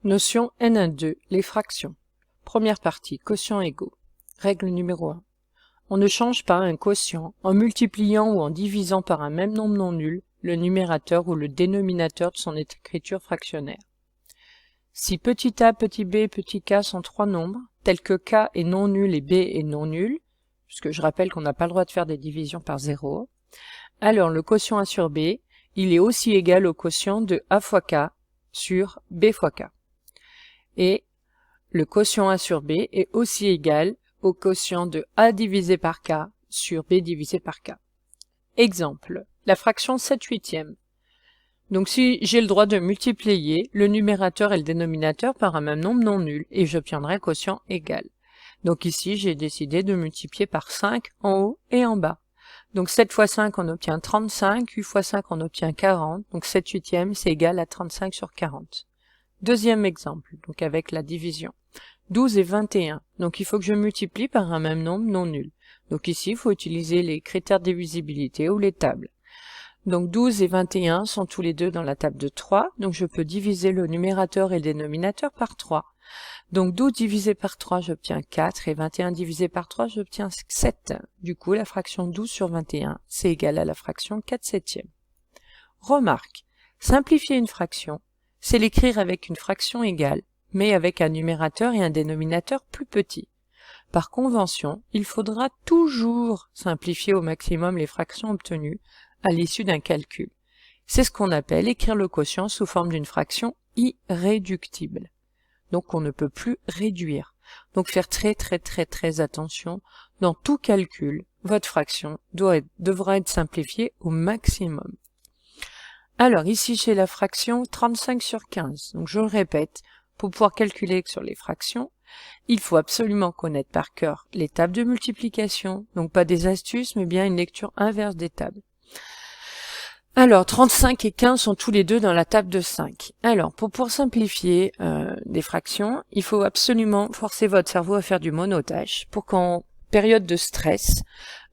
Notion N1-2, les fractions. Première partie, quotients égaux. Règle numéro 1. On ne change pas un quotient en multipliant ou en divisant par un même nombre non nul le numérateur ou le dénominateur de son écriture fractionnaire. Si petit a, petit b, petit k sont trois nombres, tels que k est non nul et b est non nul, puisque je rappelle qu'on n'a pas le droit de faire des divisions par 0, alors le quotient a sur b, il est aussi égal au quotient de a fois k sur b fois k. Et le quotient a sur b est aussi égal au quotient de a divisé par k sur b divisé par k. Exemple, la fraction 7/8. Donc si j'ai le droit de multiplier le numérateur et le dénominateur par un même nombre non nul, et j'obtiendrai un quotient égal. Donc ici, j'ai décidé de multiplier par 5 en haut et en bas. Donc 7 fois 5, on obtient 35, 8 fois 5, on obtient 40, donc 7/8 c'est égal à 35 sur 40. Deuxième exemple, donc avec la division. 12 et 21, donc il faut que je multiplie par un même nombre non nul. Donc ici, il faut utiliser les critères de divisibilité ou les tables. Donc 12 et 21 sont tous les deux dans la table de 3, donc je peux diviser le numérateur et le dénominateur par 3. Donc 12 divisé par 3, j'obtiens 4, et 21 divisé par 3, j'obtiens 7. Du coup, la fraction 12 sur 21, c'est égal à la fraction 4/7. Remarque, simplifier une fraction, c'est l'écrire avec une fraction égale, mais avec un numérateur et un dénominateur plus petits. Par convention, il faudra toujours simplifier au maximum les fractions obtenues à l'issue d'un calcul. C'est ce qu'on appelle écrire le quotient sous forme d'une fraction irréductible. Donc on ne peut plus réduire. Donc faire très attention. Dans tout calcul, votre fraction devra être simplifiée au maximum. Alors ici j'ai la fraction 35 sur 15. Donc je le répète, pour pouvoir calculer sur les fractions, il faut absolument connaître par cœur les tables de multiplication, donc pas des astuces, mais bien une lecture inverse des tables. Alors, 35 et 15 sont tous les deux dans la table de 5. Alors, pour pouvoir simplifier des fractions, il faut absolument forcer votre cerveau à faire du monotage pour qu'en période de stress,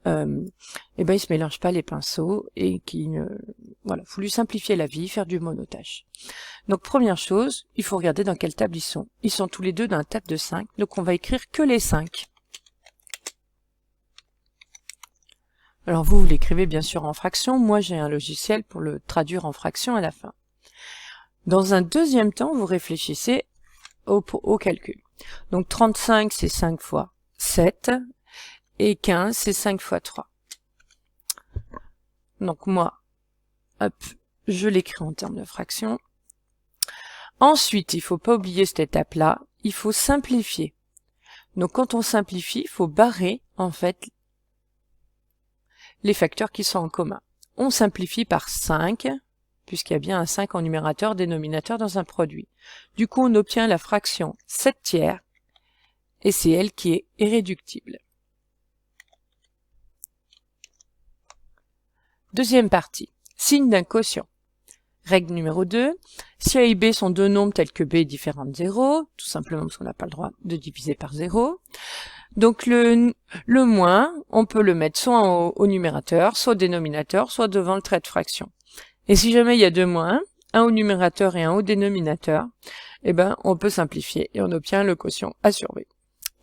il se mélange pas les pinceaux et voilà, faut lui simplifier la vie, faire du monotage. Donc, première chose, il faut regarder dans quelle table ils sont. Ils sont tous les deux dans la table de 5, donc on va écrire que les 5. Alors vous l'écrivez bien sûr en fractions, moi j'ai un logiciel pour le traduire en fractions à la fin. Dans un deuxième temps, vous réfléchissez au calcul. Donc 35 c'est 5 fois 7 et 15 c'est 5 fois 3. Donc moi, hop, je l'écris en termes de fractions. Ensuite, il ne faut pas oublier cette étape-là, il faut simplifier. Donc quand on simplifie, il faut barrer en fait les facteurs qui sont en commun. On simplifie par 5, puisqu'il y a bien un 5 en numérateur, dénominateur dans un produit. Du coup, on obtient la fraction 7/3, et c'est elle qui est irréductible. Deuxième partie, signe d'un quotient. Règle numéro 2, si A et B sont deux nombres tels que B est différent de 0, tout simplement parce qu'on n'a pas le droit de diviser par 0, donc le moins, on peut le mettre soit au numérateur, soit au dénominateur, soit devant le trait de fraction. Et si jamais il y a deux moins, un au numérateur et un au dénominateur, on peut simplifier et on obtient le quotient A sur B.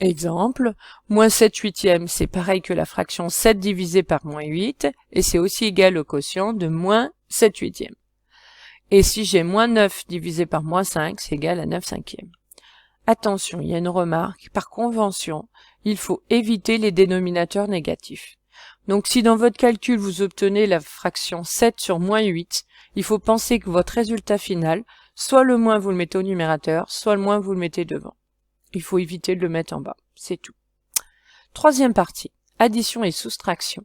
Exemple, moins 7/8, c'est pareil que la fraction 7 divisé par moins 8, et c'est aussi égal au quotient de moins 7/8. Et si j'ai moins 9 divisé par moins 5, c'est égal à 9/5. Attention, il y a une remarque, par convention, il faut éviter les dénominateurs négatifs. Donc si dans votre calcul vous obtenez la fraction 7 sur moins 8, il faut penser que votre résultat final, soit le moins vous le mettez au numérateur, soit le moins vous le mettez devant. Il faut éviter de le mettre en bas, c'est tout. Troisième partie, addition et soustraction.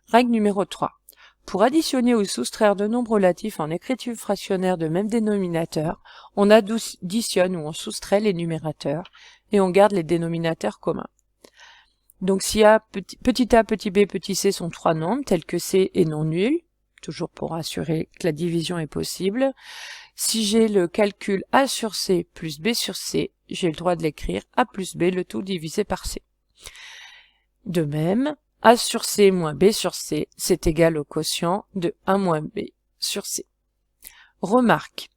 Règle numéro 3. Pour additionner ou soustraire deux nombres relatifs en écriture fractionnaire de même dénominateur, on additionne ou on soustrait les numérateurs et on garde les dénominateurs communs. Donc si petit a, petit b, petit c sont trois nombres tels que c est non nul, toujours pour assurer que la division est possible, si j'ai le calcul a sur c plus b sur c, j'ai le droit de l'écrire a plus b le tout divisé par c. De même, a sur c moins b sur c, c'est égal au quotient de a moins b sur c. Remarque,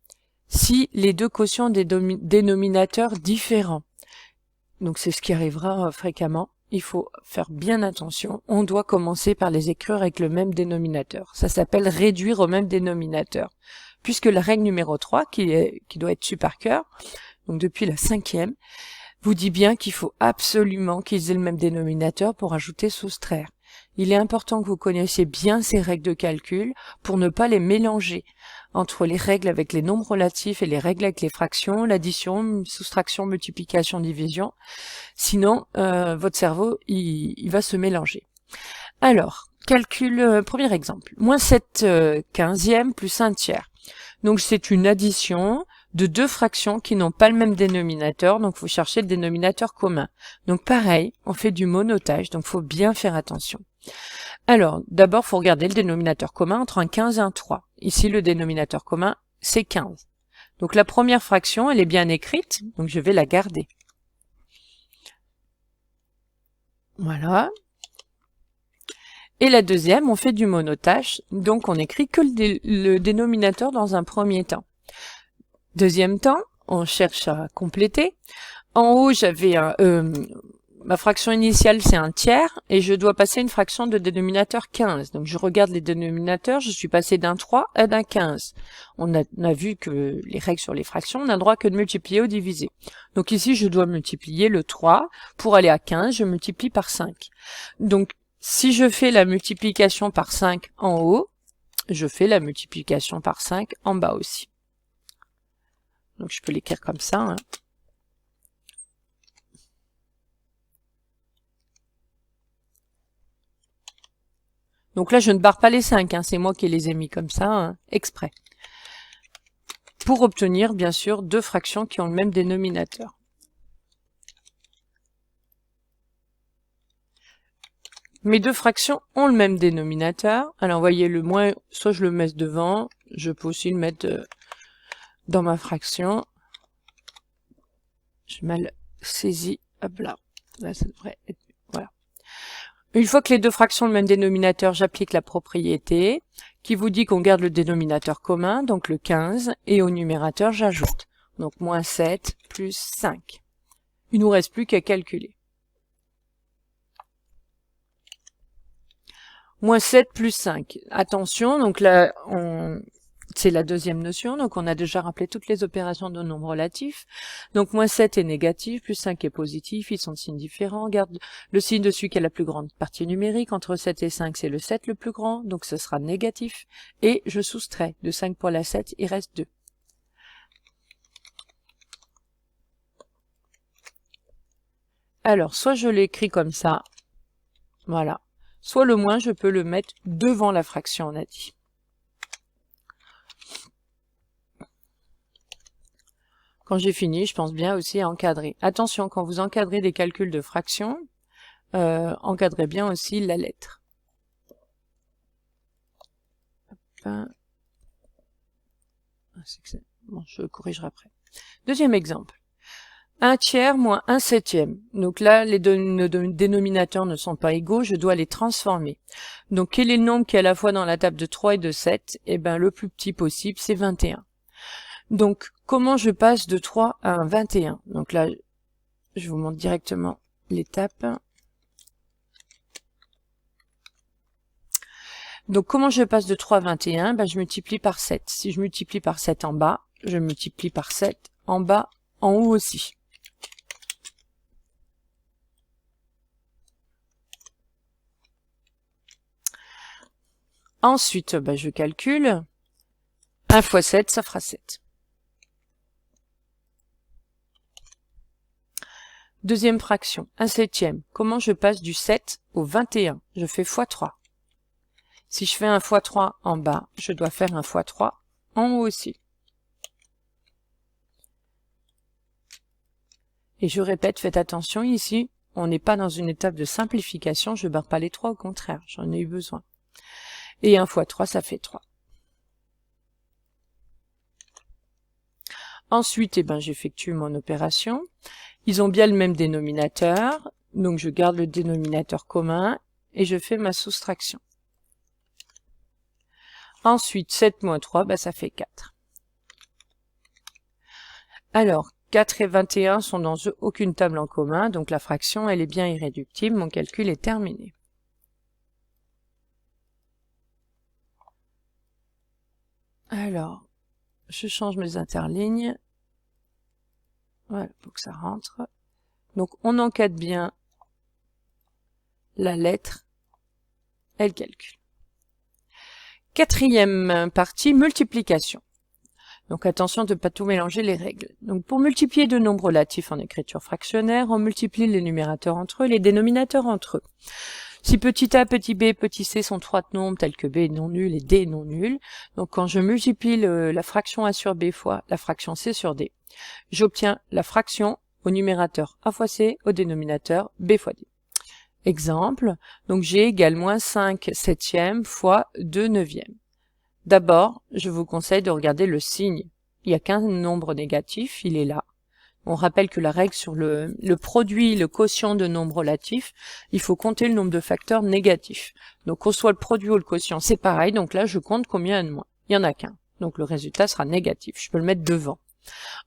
si les deux quotients ont des dénominateurs différents. Donc c'est ce qui arrivera fréquemment. Il faut faire bien attention. On doit commencer par les écrire avec le même dénominateur. Ça s'appelle réduire au même dénominateur. Puisque la règle numéro 3, qui doit être su par cœur, donc depuis la 5e, vous dit bien qu'il faut absolument qu'ils aient le même dénominateur pour ajouter, soustraire. Il est important que vous connaissiez bien ces règles de calcul pour ne pas les mélanger entre les règles avec les nombres relatifs et les règles avec les fractions, l'addition, soustraction, multiplication, division. Sinon, votre cerveau, il va se mélanger. Alors, calcul, premier exemple. Moins 7 quinzièmes plus 1 tiers. Donc c'est une addition de deux fractions qui n'ont pas le même dénominateur, donc il faut chercher le dénominateur commun. Donc pareil, on fait du monotage, donc il faut bien faire attention. Alors, d'abord, il faut regarder le dénominateur commun entre un 15 et un 3. Ici, le dénominateur commun, c'est 15. Donc la première fraction, elle est bien écrite, donc je vais la garder. Voilà. Et la deuxième, on fait du monotage, donc on écrit que le dénominateur dans un premier temps. Deuxième temps, on cherche à compléter. En haut, j'avais ma fraction initiale, c'est un tiers, et je dois passer une fraction de dénominateur 15. Donc je regarde les dénominateurs, je suis passé d'un 3 à d'un 15. On a vu que les règles sur les fractions, on n'a droit que de multiplier ou diviser. Donc ici, je dois multiplier le 3. Pour aller à 15, je multiplie par 5. Donc, si je fais la multiplication par 5 en haut, je fais la multiplication par 5 en bas aussi. Donc je peux l'écrire comme ça. Hein. Donc là, je ne barre pas les 5, hein, c'est moi qui les ai mis comme ça, hein, exprès. Pour obtenir, bien sûr, deux fractions qui ont le même dénominateur. Mes deux fractions ont le même dénominateur. Alors, vous voyez, le moins, soit je le mets devant, je peux aussi le mettre dans ma fraction. J'ai mal saisi. Hop là. Là, ça devrait être... Voilà. Une fois que les deux fractions ont le même dénominateur, j'applique la propriété qui vous dit qu'on garde le dénominateur commun, donc le 15, et au numérateur, j'ajoute. Donc, moins 7 plus 5. Il nous reste plus qu'à calculer. Moins 7 plus 5. Attention, donc là, c'est la deuxième notion, donc on a déjà rappelé toutes les opérations de nombres relatifs. Donc moins 7 est négatif, plus 5 est positif, ils sont de signes différents. On garde le signe de celui qui a la plus grande partie numérique. Entre 7 et 5, c'est le 7 le plus grand, donc ce sera négatif. Et je soustrais. De 5 pour la 7, il reste 2. Alors, soit je l'écris comme ça, voilà. Soit le moins, je peux le mettre devant la fraction, on a dit. Quand j'ai fini, je pense bien aussi à encadrer. Attention, quand vous encadrez des calculs de fractions, encadrez bien aussi la lettre. Bon, je corrigerai après. Deuxième exemple. 1 tiers moins 1 septième. Donc là, les dénominateurs ne sont pas égaux, je dois les transformer. Donc quel est le nombre qui est à la fois dans la table de 3 et de 7? Eh bien, le plus petit possible, c'est 21. Donc, comment je passe de 3 à un 21? Donc là, je vous montre directement l'étape. Donc, comment je passe de 3 à 21? Ben, je multiplie par 7. Si je multiplie par 7 en bas, je multiplie par 7 en bas, en haut aussi. Ensuite, ben, je calcule. 1 fois 7, ça fera 7. Deuxième fraction, 1 septième. Comment je passe du 7 au 21? Je fais x 3. Si je fais un x 3 en bas, je dois faire un x 3 en haut aussi. Et je répète, faites attention ici, on n'est pas dans une étape de simplification, je ne barre pas les 3, au contraire, j'en ai eu besoin. Et 1 fois 3, ça fait 3. Ensuite, eh ben, j'effectue mon opération. Ils ont bien le même dénominateur, donc je garde le dénominateur commun et je fais ma soustraction. Ensuite, 7 moins 3, ben, ça fait 4. Alors, 4 et 21 sont dans aucune table en commun, donc la fraction, elle est bien irréductible. Mon calcul est terminé. Alors, je change mes interlignes. Voilà, pour que ça rentre. Donc, on encadre bien la lettre et le calcul. Quatrième partie, multiplication. Donc attention de ne pas tout mélanger les règles. Donc pour multiplier deux nombres relatifs en écriture fractionnaire, on multiplie les numérateurs entre eux, les dénominateurs entre eux. Si petit a, petit b, petit c sont trois nombres tels que b est non nul et d est non nul, donc quand je multiplie la fraction a sur b fois la fraction c sur d, j'obtiens la fraction au numérateur a fois c, au dénominateur b fois d. Exemple, donc g égale moins 5 septièmes fois 2 neuvièmes. D'abord, je vous conseille de regarder le signe. Il n'y a qu'un nombre négatif, il est là. On rappelle que la règle sur le produit, le quotient de nombres relatifs, il faut compter le nombre de facteurs négatifs. Donc qu'on soit le produit ou le quotient, c'est pareil. Donc là, je compte combien de moins. Il n'y en a qu'un. Donc le résultat sera négatif. Je peux le mettre devant.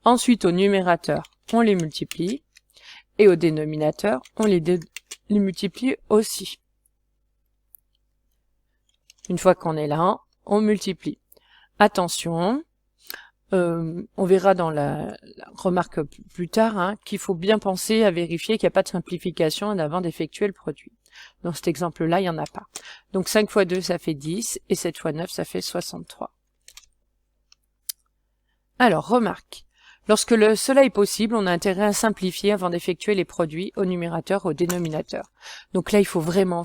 Ensuite, au numérateur, on les multiplie. Et au dénominateur, on les multiplie aussi. Une fois qu'on est là, on multiplie. Attention, on verra dans la remarque plus tard qu'il faut bien penser à vérifier qu'il n'y a pas de simplification avant d'effectuer le produit. Dans cet exemple-là, il n'y en a pas. Donc 5 fois 2, ça fait 10, et 7 fois 9, ça fait 63. Alors, remarque. Lorsque cela est possible, on a intérêt à simplifier avant d'effectuer les produits au numérateur et au dénominateur. Donc là, il faut vraiment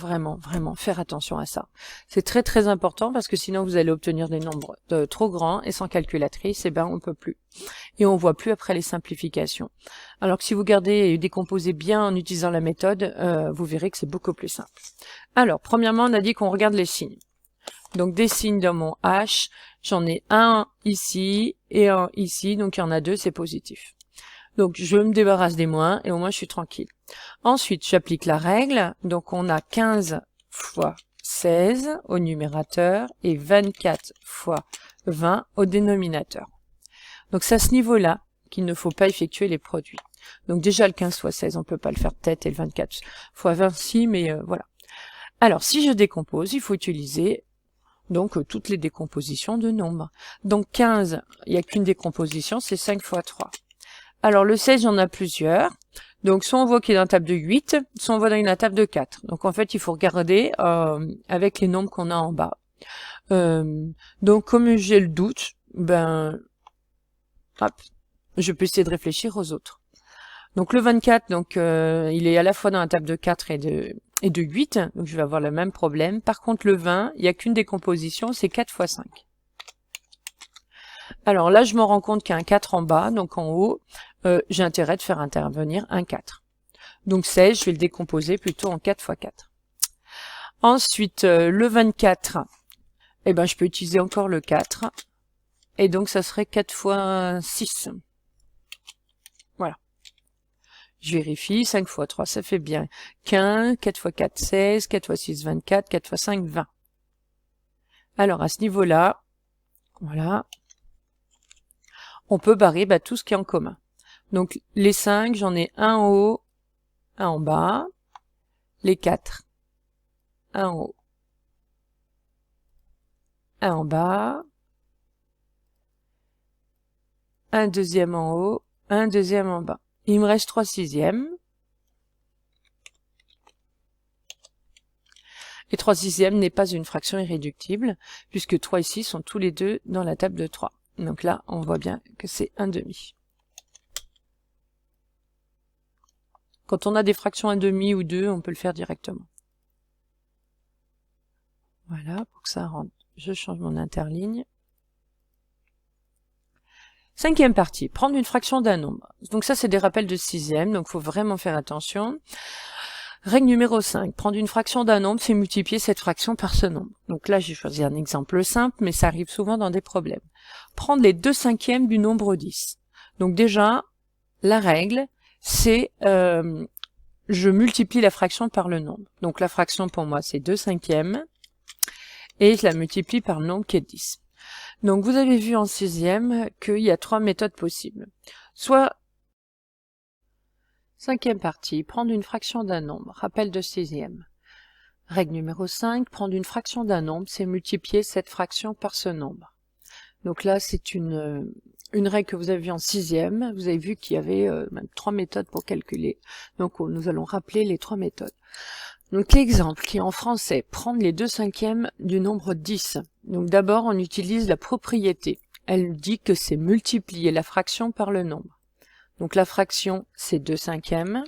faire attention à ça. C'est très important parce que sinon vous allez obtenir des nombres trop grands et sans calculatrice, on peut plus. Et on voit plus après les simplifications. Alors que si vous gardez et décomposez bien en utilisant la méthode, vous verrez que c'est beaucoup plus simple. Alors, premièrement, on a dit qu'on regarde les signes. Donc des signes dans mon H, j'en ai un ici et un ici, donc il y en a deux, c'est positif. Donc je me débarrasse des moins et au moins je suis tranquille. Ensuite, j'applique la règle, donc on a 15 fois 16 au numérateur et 24 fois 20 au dénominateur. Donc c'est à ce niveau-là qu'il ne faut pas effectuer les produits. Donc déjà le 15 fois 16, on peut pas le faire tête et le 24 fois 20 si, mais voilà. Alors si je décompose, il faut utiliser donc toutes les décompositions de nombres. Donc 15, il n'y a qu'une décomposition, c'est 5 fois 3. Alors le 16, il y en a plusieurs. Donc soit on voit qu'il est dans la table de 8, soit on voit dans la table de 4. Donc en fait, il faut regarder avec les nombres qu'on a en bas. Donc comme j'ai le doute, hop, je peux essayer de réfléchir aux autres. Donc le 24, donc il est à la fois dans la table de 4 et de 8, donc je vais avoir le même problème. Par contre le 20, il n'y a qu'une décomposition, c'est 4 fois 5. Alors là, je me rends compte qu'il y a un 4 en bas, donc en haut, j'ai intérêt de faire intervenir un 4. Donc 16, je vais le décomposer plutôt en 4 fois 4. Ensuite, le 24, je peux utiliser encore le 4, et donc ça serait 4 fois 6. Voilà. Je vérifie, 5 fois 3, ça fait bien 15, 4 fois 4, 16, 4 fois 6, 24, 4 fois 5, 20. Alors, à ce niveau-là, voilà, on peut barrer tout ce qui est en commun. Donc, les 5, j'en ai un en haut, un en bas. Les 4, un en haut, un en bas. Un deuxième en haut, un deuxième en bas. Il me reste 3 sixièmes. Et 3 sixièmes n'est pas une fraction irréductible, puisque 3 et 6 sont tous les deux dans la table de 3. Donc là, on voit bien que c'est un demi. Quand on a des fractions 1/2 ou 2, on peut le faire directement. Voilà, pour que ça rentre. Je change mon interligne. Cinquième partie, prendre une fraction d'un nombre. Donc ça, c'est des rappels de sixième, donc il faut vraiment faire attention. Règle numéro 5, prendre une fraction d'un nombre, c'est multiplier cette fraction par ce nombre. Donc là, j'ai choisi un exemple simple, mais ça arrive souvent dans des problèmes. Prendre les 2/5 du nombre 10. Donc déjà, la règle, c'est je multiplie la fraction par le nombre. Donc la fraction pour moi, c'est 2/5, et je la multiplie par le nombre qui est 10. Donc vous avez vu en sixième qu'il y a 3 méthodes possibles. Soit, cinquième partie, prendre une fraction d'un nombre, rappel de sixième. Règle numéro 5, prendre une fraction d'un nombre, c'est multiplier cette fraction par ce nombre. Donc là, c'est une règle que vous avez vue en sixième. Vous avez vu qu'il y avait même 3 méthodes pour calculer. Donc nous allons rappeler les 3 méthodes. Donc l'exemple qui est en français, prendre les 2/5 du nombre 10. Donc d'abord, on utilise la propriété. Elle dit que c'est multiplier la fraction par le nombre. Donc la fraction, c'est 2/5.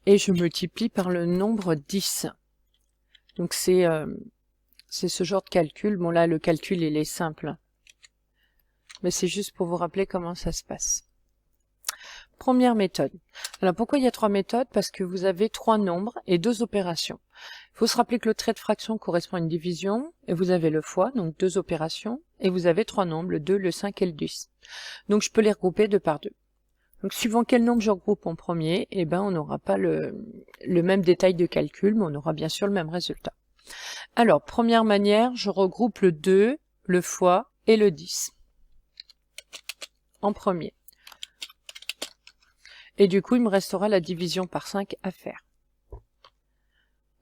Et je multiplie par le nombre 10. Donc c'est ce genre de calcul. Bon là, le calcul, il est simple. Mais c'est juste pour vous rappeler comment ça se passe. Première méthode. Alors pourquoi il y a 3 méthodes? Parce que vous avez 3 nombres et 2 opérations. Il faut se rappeler que le trait de fraction correspond à une division, et vous avez le fois, donc 2 opérations, et vous avez 3 nombres, le 2, le 5 et le 10. Donc je peux les regrouper 2 par 2. Donc suivant quel nombre je regroupe en premier, eh ben on n'aura pas le même détail de calcul, mais on aura bien sûr le même résultat. Alors, première manière, je regroupe le 2, le fois et le 10 en premier. Et du coup, il me restera la division par 5 à faire.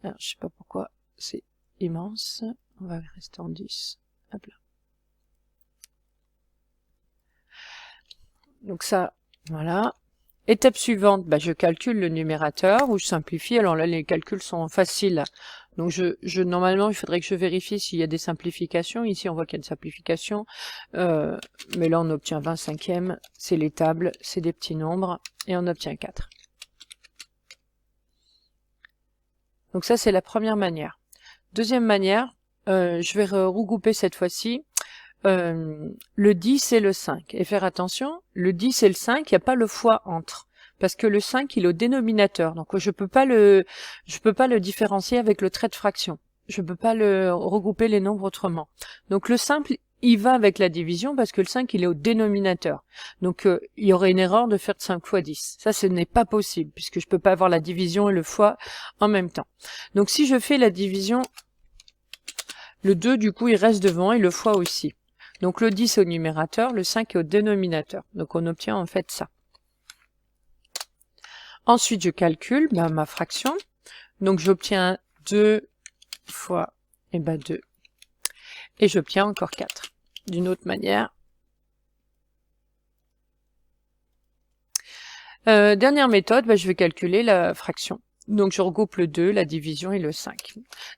Alors, je sais pas pourquoi c'est immense. On va rester en 10. Hop là. Donc ça, voilà. Étape suivante, je calcule le numérateur ou je simplifie. Alors là, les calculs sont faciles. Donc normalement, il faudrait que je vérifie s'il y a des simplifications. Ici, on voit qu'il y a une simplification. Mais là, on obtient 25e. C'est les tables, c'est des petits nombres. Et on obtient 4. Donc ça, c'est la première manière. Deuxième manière, je vais regrouper cette fois-ci le 10 et le 5. Et faire attention, le 10 et le 5, il n'y a pas le fois entre. Parce que le 5, il est au dénominateur. Donc je peux pas le différencier avec le trait de fraction. Je peux pas le regrouper les nombres autrement. Donc le simple, il va avec la division parce que le 5, il est au dénominateur. Donc il y aurait une erreur de faire 5 fois 10. Ça, ce n'est pas possible puisque je peux pas avoir la division et le fois en même temps. Donc si je fais la division, le 2, du coup, il reste devant et le fois aussi. Donc le 10 est au numérateur, le 5 est au dénominateur. Donc on obtient en fait ça. Ensuite, je calcule ma fraction. Donc j'obtiens 2 fois 2. Et j'obtiens encore 4. D'une autre manière. Dernière méthode, je vais calculer la fraction. Donc je regroupe le 2, la division et le 5.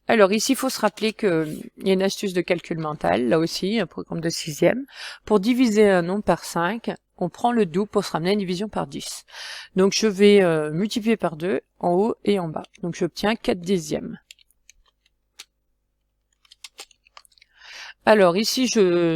Alors ici, il faut se rappeler qu'il y a une astuce de calcul mental, là aussi, un programme de 6e. Pour diviser un nombre par 5, on prend le double pour se ramener à une division par 10. Donc je vais multiplier par 2 en haut et en bas. Donc j'obtiens 4 dixièmes. Alors ici,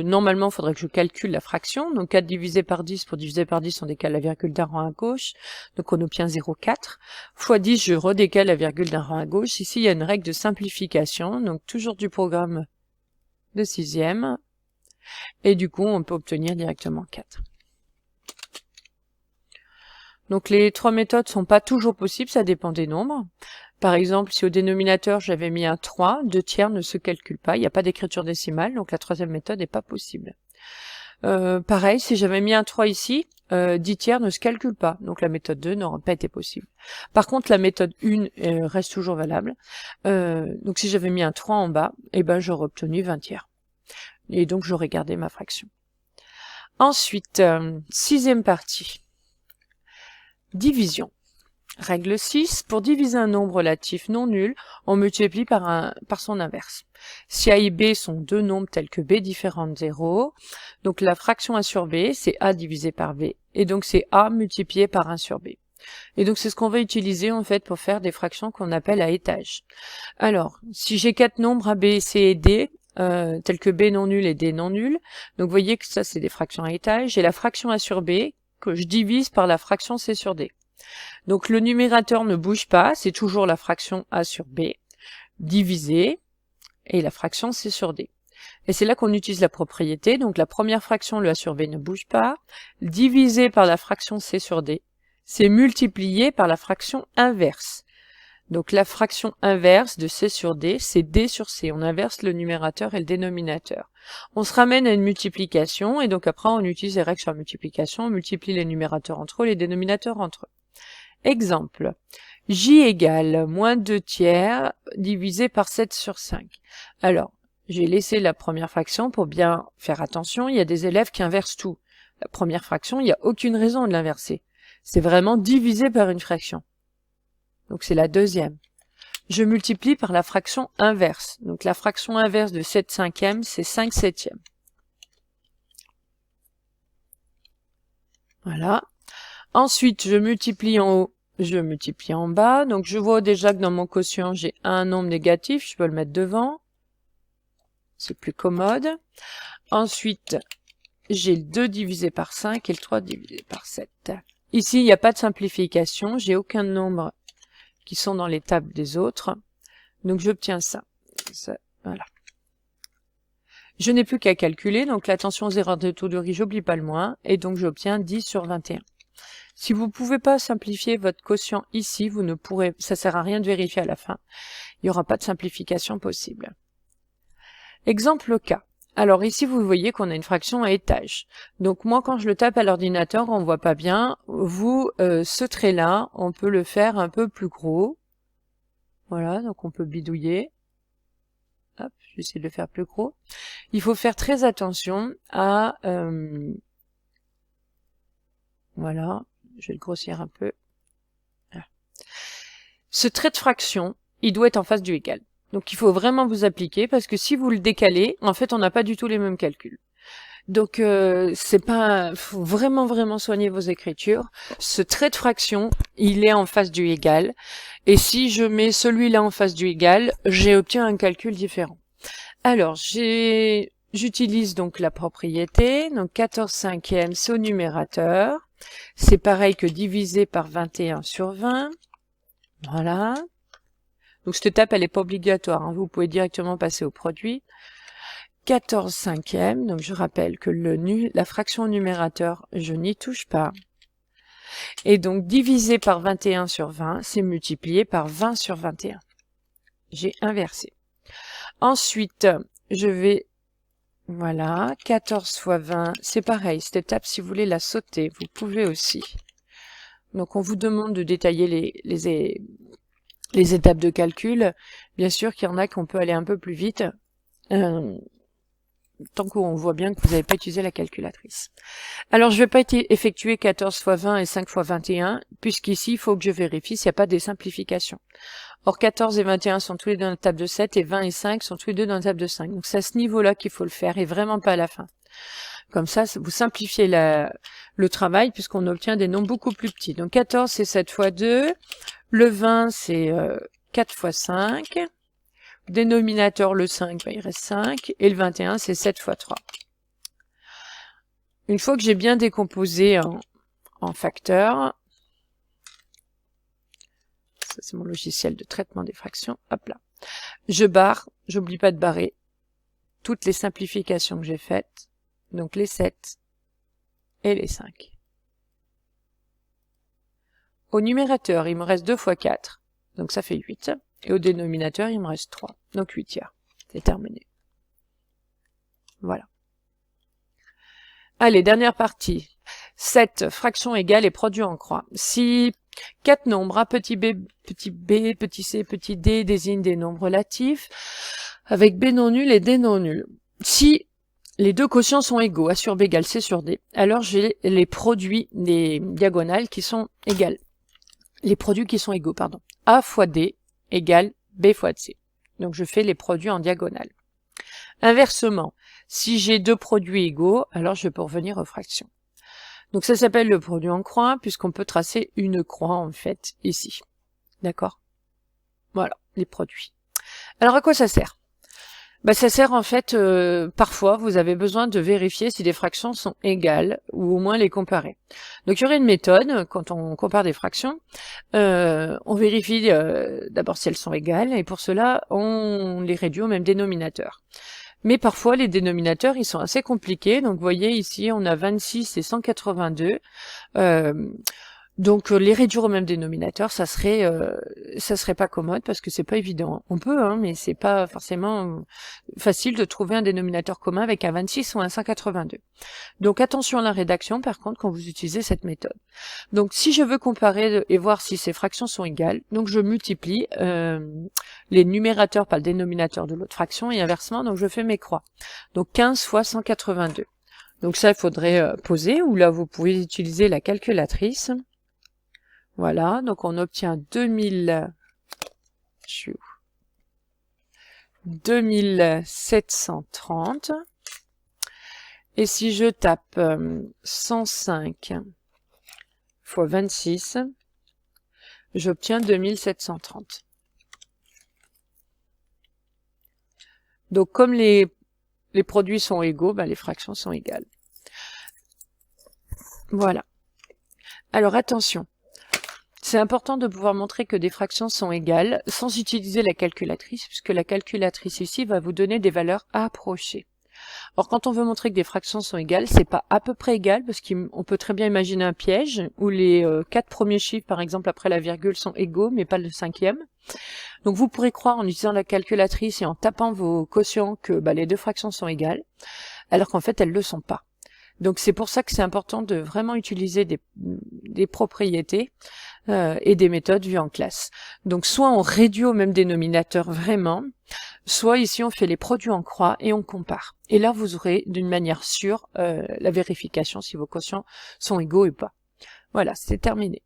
normalement, il faudrait que je calcule la fraction. Donc 4 divisé par 10, pour diviser par 10, on décale la virgule d'un rang à gauche. Donc on obtient 0,4. Fois 10, je redécale la virgule d'un rang à gauche. Ici, il y a une règle de simplification. Donc toujours du programme de 6e. Et du coup, on peut obtenir directement 4. Donc les 3 méthodes sont pas toujours possibles, ça dépend des nombres. Par exemple, si au dénominateur j'avais mis un 3, 2 tiers ne se calcule pas, il n'y a pas d'écriture décimale, donc la 3e méthode n'est pas possible. Pareil, si j'avais mis un 3 ici, 10 tiers ne se calcule pas, donc la méthode 2 n'aurait pas été possible. Par contre, la méthode 1 reste toujours valable. Donc si j'avais mis un 3 en bas, j'aurais obtenu 20 tiers. Et donc j'aurais gardé ma fraction. Ensuite, 6e partie. Division. Règle 6, pour diviser un nombre relatif non nul, on multiplie par son inverse. Si A et B sont deux nombres tels que B différent de 0, donc la fraction A sur B, c'est A divisé par B, et donc c'est A multiplié par 1 sur B. Et donc c'est ce qu'on va utiliser en fait pour faire des fractions qu'on appelle à étage. Alors, si j'ai 4 nombres A, B, C et D, tels que B non nul et D non nul, donc vous voyez que ça c'est des fractions à étage, j'ai la fraction A sur B que je divise par la fraction C sur D. Donc le numérateur ne bouge pas, c'est toujours la fraction A sur B, divisé, et la fraction C sur D. Et c'est là qu'on utilise la propriété, donc la première fraction, le A sur B ne bouge pas, divisé par la fraction C sur D, c'est multiplié par la fraction inverse. Donc la fraction inverse de C sur D, c'est D sur C. On inverse le numérateur et le dénominateur. On se ramène à une multiplication, et donc après on utilise les règles sur la multiplication, on multiplie les numérateurs entre eux, les dénominateurs entre eux. Exemple, J égale moins 2 tiers divisé par 7 sur 5. Alors, j'ai laissé la première fraction pour bien faire attention, il y a des élèves qui inversent tout. La première fraction, il n'y a aucune raison de l'inverser. C'est vraiment divisé par une fraction. Donc c'est la deuxième. Je multiplie par la fraction inverse. Donc la fraction inverse de 7 cinquièmes, c'est 5 septièmes. Voilà. Ensuite, je multiplie en haut, je multiplie en bas. Donc je vois déjà que dans mon quotient, j'ai un nombre négatif, je peux le mettre devant. C'est plus commode. Ensuite, j'ai le 2 divisé par 5 et le 3 divisé par 7. Ici, il n'y a pas de simplification, j'ai aucun nombre qui sont dans les tables des autres. Donc j'obtiens ça. Voilà. Je n'ai plus qu'à calculer, donc l'attention aux erreurs de taux de riz, j'oublie pas le moins, et donc j'obtiens 10 sur 21. Si vous ne pouvez pas simplifier votre quotient ici, vous ne pourrez, ça sert à rien de vérifier à la fin. Il n'y aura pas de simplification possible. Exemple K. Alors ici, vous voyez qu'on a une fraction à étage. Donc moi, quand je le tape à l'ordinateur, on voit pas bien. Vous, ce trait-là, on peut le faire un peu plus gros. Voilà, donc on peut bidouiller. Hop, je vais essayer de le faire plus gros. Il faut faire très attention à... voilà, je vais le grossir un peu. Voilà. Ce trait de fraction, il doit être en face du égal. Donc il faut vraiment vous appliquer parce que si vous le décalez, en fait on n'a pas du tout les mêmes calculs. Donc c'est pas, faut vraiment soigner vos écritures. Ce trait de fraction, il est en face du égal. Et si je mets celui-là en face du égal, j'ai obtenu un calcul différent. Alors j'utilise donc la propriété. Donc 14 cinquièmes, c'est au numérateur. C'est pareil que divisé par 21 sur 20. Voilà. Donc cette étape, elle n'est pas obligatoire, hein. Vous pouvez directement passer au produit. 14 cinquièmes, donc je rappelle que la fraction numérateur, je n'y touche pas. Et donc divisé par 21 sur 20, c'est multiplié par 20 sur 21. J'ai inversé. Ensuite, je vais... Voilà, 14 fois 20, c'est pareil. Cette étape, si vous voulez la sauter, vous pouvez aussi. Donc on vous demande de détailler les étapes de calcul. Bien sûr qu'il y en a qu'on peut aller un peu plus vite, tant qu'on voit bien que vous n'avez pas utilisé la calculatrice. Alors je ne vais pas effectuer 14 fois 20 et 5 fois 21, puisqu'ici il faut que je vérifie s'il n'y a pas des simplifications. Or 14 et 21 sont tous les deux dans la table de 7 et 20 et 5 sont tous les deux dans la table de 5. Donc c'est à ce niveau-là qu'il faut le faire et vraiment pas à la fin. Comme ça, vous simplifiez le travail puisqu'on obtient des nombres beaucoup plus petits. Donc 14 c'est 7 fois 2, le 20 c'est 4 fois 5, dénominateur le 5, il reste 5, et le 21 c'est 7 fois 3. Une fois que j'ai bien décomposé en facteurs, ça c'est mon logiciel de traitement des fractions, hop là, je barre, j'oublie pas de barrer toutes les simplifications que j'ai faites, donc les 7 et les 5. Au numérateur, il me reste 2 fois 4, donc ça fait 8. Et au dénominateur, il me reste 3, donc 8 tiers. C'est terminé. Voilà. Allez, dernière partie. 7 fractions égales et produits en croix. Si 4 nombres A, petit b, petit c, petit d désignent des nombres relatifs, avec b non nul et d non nul. Si les deux quotients sont égaux, A sur b égale C sur D, alors j'ai les produits des diagonales qui sont égales. Les produits qui sont égaux, pardon. A fois D égale B fois C. Donc je fais les produits en diagonale. Inversement, si j'ai deux produits égaux, alors je peux revenir aux fractions. Donc ça s'appelle le produit en croix, puisqu'on peut tracer une croix en fait ici. D'accord? Voilà, les produits. Alors à quoi ça sert? Ça sert en fait, parfois vous avez besoin de vérifier si des fractions sont égales, ou au moins les comparer. Donc il y aurait une méthode, quand on compare des fractions, on vérifie d'abord si elles sont égales, et pour cela on les réduit au même dénominateur. Mais parfois les dénominateurs ils sont assez compliqués, donc vous voyez ici on a 26 et 182, Donc les réduire au même dénominateur, ça serait pas commode parce que c'est pas évident. On peut, hein, mais c'est pas forcément facile de trouver un dénominateur commun avec un 26 ou un 182. Donc attention à la rédaction par contre quand vous utilisez cette méthode. Donc si je veux comparer et voir si ces fractions sont égales, donc je multiplie les numérateurs par le dénominateur de l'autre fraction et inversement, donc je fais mes croix. Donc 15 fois 182. Donc ça il faudrait poser, ou là vous pouvez utiliser la calculatrice. Voilà, donc on obtient 2730. Et si je tape 105 fois 26, j'obtiens 2730. Donc comme les produits sont égaux, ben les fractions sont égales. Voilà. Alors attention. C'est important de pouvoir montrer que des fractions sont égales sans utiliser la calculatrice, puisque la calculatrice ici va vous donner des valeurs approchées. Or, quand on veut montrer que des fractions sont égales, c'est pas à peu près égal, parce qu'on peut très bien imaginer un piège où les 4 premiers chiffres, par exemple, après la virgule, sont égaux, mais pas le 5e. Donc, vous pourrez croire en utilisant la calculatrice et en tapant vos quotients que les deux fractions sont égales, alors qu'en fait, elles ne le sont pas. Donc c'est pour ça que c'est important de vraiment utiliser des propriétés et des méthodes vues en classe. Donc soit on réduit au même dénominateur vraiment, soit ici on fait les produits en croix et on compare. Et là vous aurez d'une manière sûre la vérification si vos quotients sont égaux ou pas. Voilà, c'est terminé.